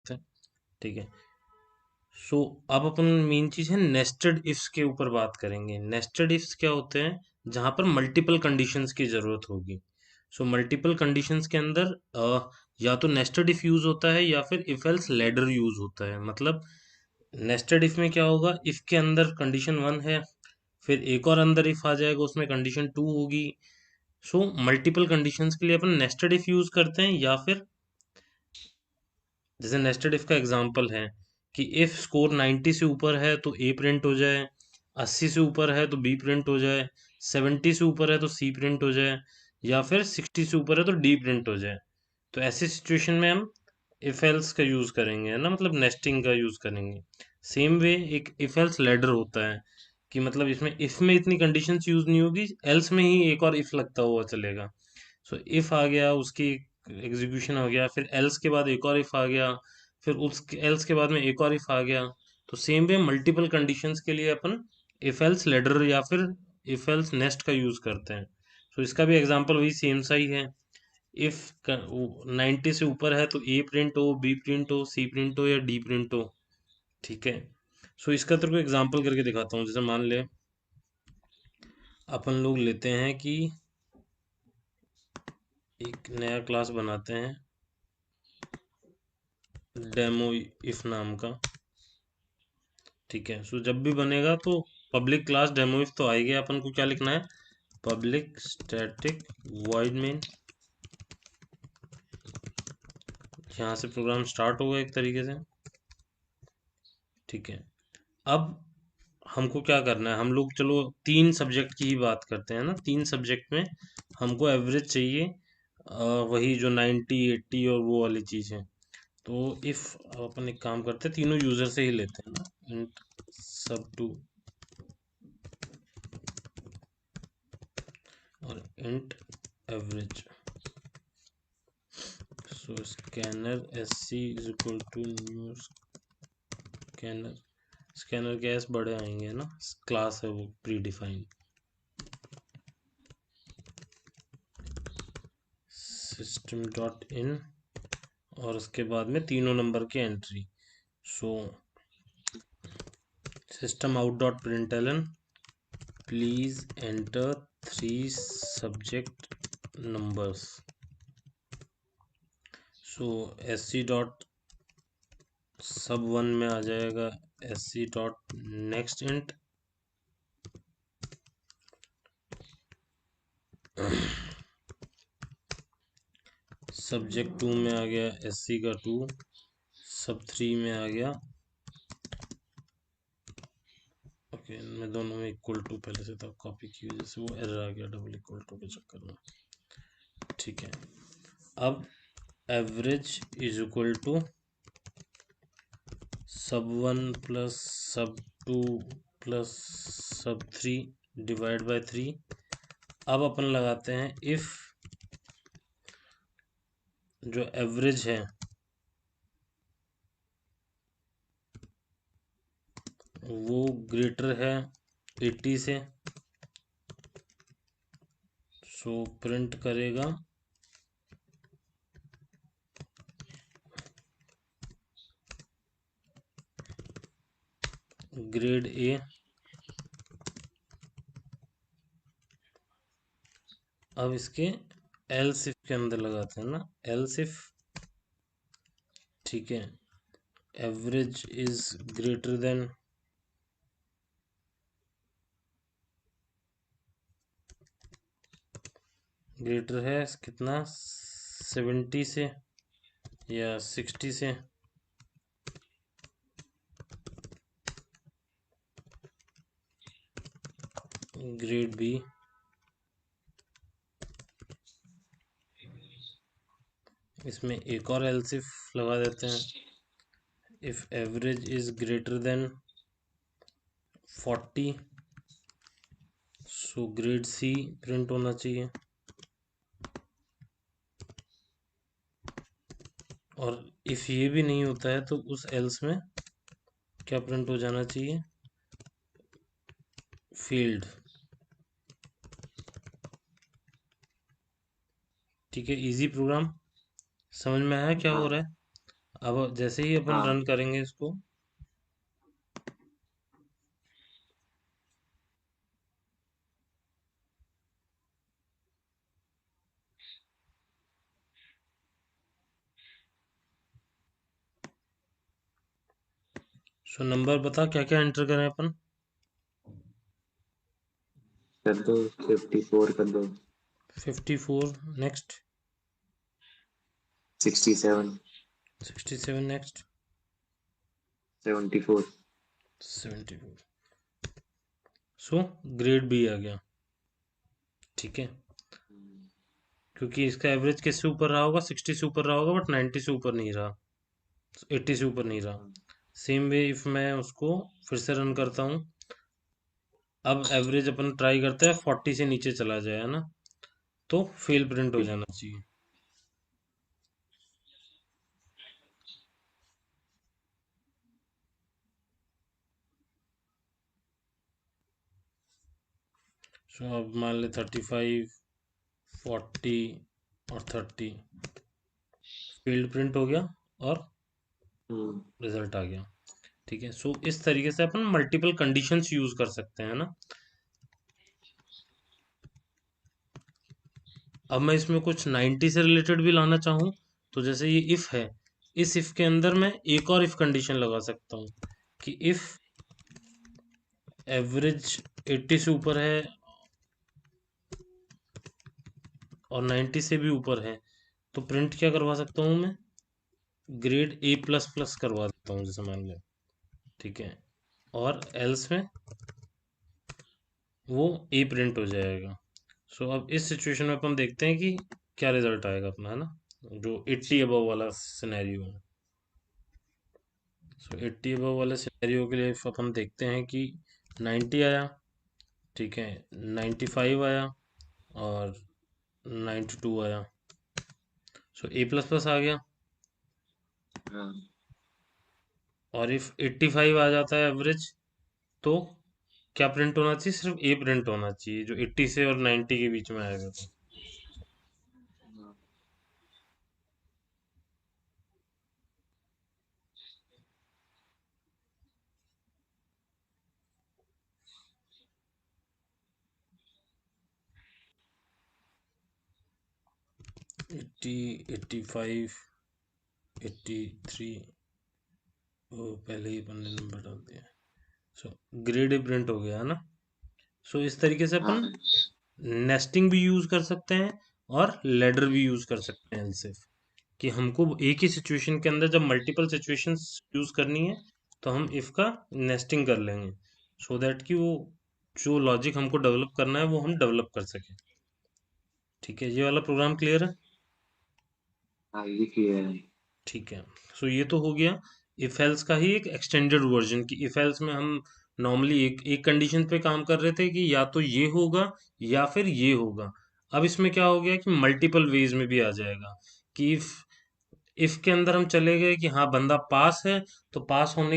सकते हैं। ठीक है। सो अब अपन मेन चीज है नेस्टेड इफ्स के ऊपर बात करेंगे। नेस्टेड इफ्स क्या होते हैं? जहां पर मल्टीपल कंडीशंस की जरूरत होगी। सो मल्टीपल कंडीशंस के अंदर या तो नेस्टेड इफ यूज होता है या फिर इफ एल्स लैडर यूज होता है। मतलब नेस्टेड इफ में क्या होगा, इफ के अंदर कंडीशन वन है, फिर एक और अंदर इफ आ जाएगा, उसमें कंडीशन टू होगी। सो मल्टीपल कंडीशंस के लिए अपन नेस्टेड इफ यूज करते हैं, या फिर जैसे नेस्टेड इफ का एग्जांपल है कि इफ स्कोर 90 से ऊपर है तो ए प्रिंट हो जाए, 80 से ऊपर है तो बी प्रिंट हो जाए, 70 से ऊपर है तो सी प्रिंट हो जाए, या फिर 60 से ऊपर है तो डी प्रिंट हो जाए। तो ऐसी सिचुएशन में हम इफ एल्स का यूज करेंगे, है ना, मतलब नेस्टिंग का यूज करेंगे। सेम वे एक इफ एल्स लैडर होता है कि मतलब इसमें इफ में इतनी कंडीशंस यूज नहीं होगी, एल्स में ही एक और इफ लगता हुआ चलेगा। सो इफ आ गया, उसकी एग्जीक्यूशन हो गया, फिर एल्स के बाद एक और इफ आ गया, फिर उस एल्स के बाद में एक और इफ आ गया। तो सेम वे मल्टीपल कंडीशंस के लिए अपन इफ एल्स लेडर या फिर इफ एल्स नेस्ट का यूज करते हैं। तो इसका भी एग्जांपल वही सेम सा ही है। इफ 90 से ऊपर है तो ए प्रिंट हो, बी प्रिंट हो, सी प्रिंट हो या डी प्रिंट हो। ठीक है। सो इसका तेरे को एग्जांपल करके दिखाता हूँ। जैसे मान ले अपन लोग लेते हैं कि एक नया क्लास बनाते हैं डेमो इफ नाम का। ठीक है। सो जब भी बनेगा तो पब्लिक क्लास डेमो इफ तो आएगी। अपन को क्या लिखना है? Public static void main. यहाँ से प्रोग्राम स्टार्ट होगा एक तरीके से। ठीक है। अब हमको क्या करना है? हम लोग चलो तीन सब्जेक्ट की ही बात करते हैं ना। तीन सब्जेक्ट में हमको एवरेज चाहिए, वही जो 90 80 और वो वाली चीज़ है। तो इफ अपन एक काम करते हैं, तीनों यूजर से ही लेते हैं ना। इंट सब टू और int average. So scanner S C is equal to new scanner. Scanner के एस बड़े आएंगे ना, क्लास है वो predefined. System dot in और उसके बाद में तीनों नंबर की entry. So system out dot println please enter 3 subject numbers. So S C dot sub one में आ जाएगा S C dot next int. Subject two में आ गया एस सी का 2। सब थ्री में आ गया, ओके, इनमें दोनों में इक्वल टू पहले से था, कॉपी की वजह से वो एरर आ गया डबल इक्वल टू के चक्कर में। ठीक है। अब एवरेज इज इक्वल टू सब वन प्लस सब टू प्लस सब थ्री डिवाइड बाय 3। अब अपन लगाते हैं इफ जो एवरेज है वो ग्रेटर है 80 से। सो प्रिंट करेगा ग्रेड ए। अब इसके एल्स इफ के अंदर लगाते हैं ना, एल्स इफ, ठीक है, average is greater than greater है कितना, 70 से या 60 से। Grade B. इसमें एक और एल्स इफ लगा देते हैं, if average is greater than 40 so grade C print होना चाहिए। और इफ ये भी नहीं होता है तो उस एल्स में क्या प्रिंट हो जाना चाहिए? फील्ड। ठीक है, इजी प्रोग्राम। समझ में आया क्या हो रहा है? अब जैसे ही अपन हाँ। रन करेंगे इसको, सो नंबर बता क्या क्या एंटर करें अपन। कर दो, 54 कर दो। 54 next. 67। 67 next. 74। 74। So grade B आ गया। ठीक है, क्योंकि इसका एवरेज किससे ऊपर रहा होगा, 60 से ऊपर रहा होगा, बट 90 से ऊपर नहीं रहा, 80 से ऊपर नहीं रहा। सेम वे इफ मैं उसको फिर से रन करता हूँ, अब एवरेज अपन ट्राई करते हैं 40 से नीचे चला जाए, है ना, तो फेल प्रिंट हो जाना चाहिए। सो अब मान ले 35, 40 और 30 फील्ड प्रिंट हो गया और हम्म। रिजल्ट आ गया। ठीक है, सो इस तरीके से अपन मल्टीपल कंडीशंस यूज कर सकते हैं ना। अब मैं इसमें कुछ 90 से रिलेटेड भी लाना चाहूँ, तो जैसे ये इफ है, इस इफ के अंदर मैं एक और इफ कंडीशन लगा सकता हूँ कि इफ एवरेज 80 से ऊपर है और 90 से भी ऊपर है, तो प्रिंट क्या करवा सकता हूँ मैं, ग्रेड ए प्लस प्लस करवा देता हूँ, जैसे मान लो। ठीक है, और एल्स में वो ए प्रिंट हो जाएगा। सो अब इस सिचुएशन में अपन देखते हैं कि क्या रिजल्ट आएगा अपना, है ना, जो 80 अबव वाला सिनेरियो है। सो 80 अबव वाले सिनेरियो के लिए if अपन देखते हैं कि 90 आया, ठीक है, 95 आया और 92 आया। सो ए प्लस प्लस आ गया। हाँ। और इफ 85 आ जाता है एवरेज, तो क्या प्रिंट होना चाहिए, सिर्फ ए प्रिंट होना चाहिए, जो 80 से और 90 के बीच में आएगा तो। 80, 85, 83, वो पहले ही अपन ने नंबर डाल दिया। सो ग्रेड ए प्रिंट हो गया, है ना। सो इस तरीके से अपन हाँ। नेस्टिंग भी यूज कर सकते हैं और लेडर भी यूज कर सकते हैं सिर्फ, कि हमको एक ही सिचुएशन के अंदर जब मल्टीपल सिचुएशंस यूज करनी है, तो हम इफ का नेस्टिंग कर लेंगे, सो दैट कि वो जो लॉजिक हमको डेवलप करना है वो हम डेवलप कर सकें। ठीक है, ये वाला प्रोग्राम क्लियर है। हाँ, ये किया है। ठीक है, सो ये तो हो गया इफ एल्स का ही एक एक्सटेंडेड वर्जन, कि इफ एल्स में हम नॉर्मली एक एक कंडीशन पे काम कर रहे थे कि या तो ये होगा या फिर ये होगा। अब इसमें क्या हो गया कि मल्टीपल वेज में भी आ जाएगा, कि इफ के अंदर हम चले गए कि हाँ बंदा पास है, तो पास होने